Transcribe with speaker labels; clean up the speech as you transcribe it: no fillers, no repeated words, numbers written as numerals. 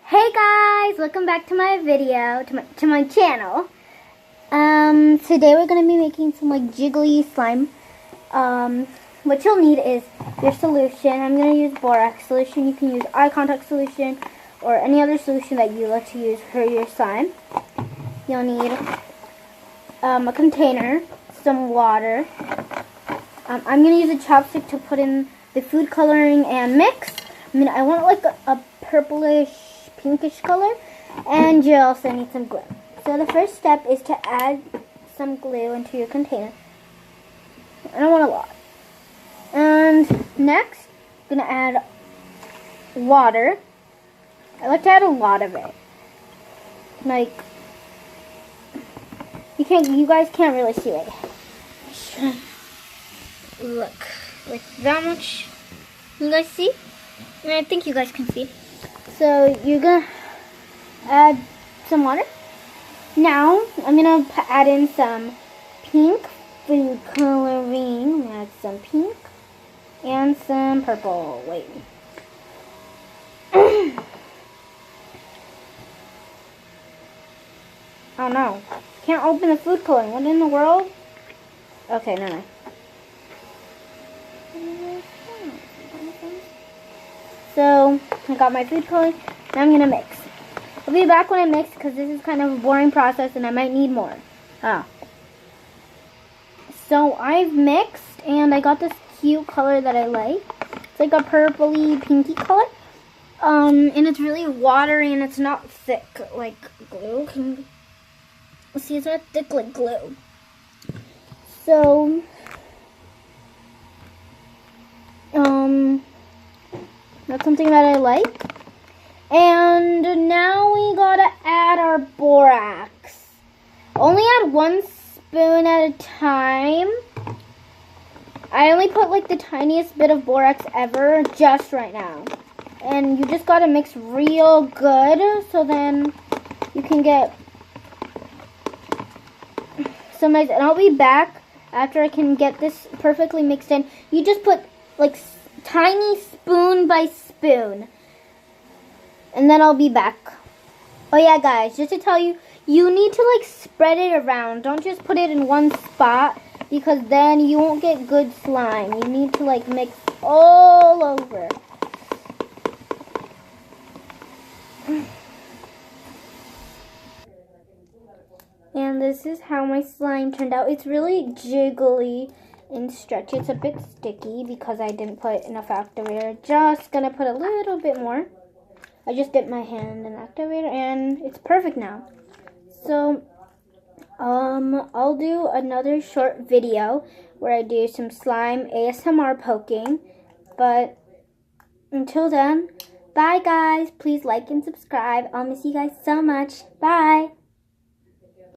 Speaker 1: Hey guys, welcome back to my video, to my channel. Today we're going to be making some like jiggly slime. What you'll need is your solution. I'm going to use borax solution. You can use eye contact solution or any other solution that you like to use for your slime. You'll need a container, some water. I'm going to use a chopstick to put in the food coloring and mix. I want like a purplish, pinkish color, and you also need some glue. So the first step is to add some glue into your container. I don't want a lot. And next, I'm going to add water. I like to add a lot of it. Like, you guys can't really see it. Look, like that much. You guys see? And I think you guys can see. So you're gonna add some water. Now I'm gonna add in some pink food coloring. I'm gonna add some pink and some purple. Wait. Oh no. Can't open the food coloring. What in the world? Okay, no. So, I got my food coloring. Now I'm going to mix. I'll be back when I mix because this is kind of a boring process and I might need more. So, I've mixed and I got this cute color that I like. It's like a purpley, pinky color. And it's really watery and it's not thick like glue. See, it's not thick like glue. So, that's something that I like. And now we gotta add our borax. Only add 1 spoon at a time. I only put like the tiniest bit of borax ever just right now. And you just gotta mix real good so then you can get some nice. And I'll be back after I can get this perfectly mixed in. You just put like tiny spoon by spoon. And then I'll be back. Oh yeah, guys, just to tell you, you need to like spread it around. Don't just put it in one spot because then you won't get good slime. You need to like mix all over. And this is how my slime turned out. It's really jiggly and stretchy. It's a bit sticky because I didn't put enough activator. Just gonna put a little bit more. I just dipped my hand in activator and it's perfect now. So, I'll do another short video where I do some slime ASMR poking. But until then, bye guys. Please like and subscribe. I'll miss you guys so much. Bye.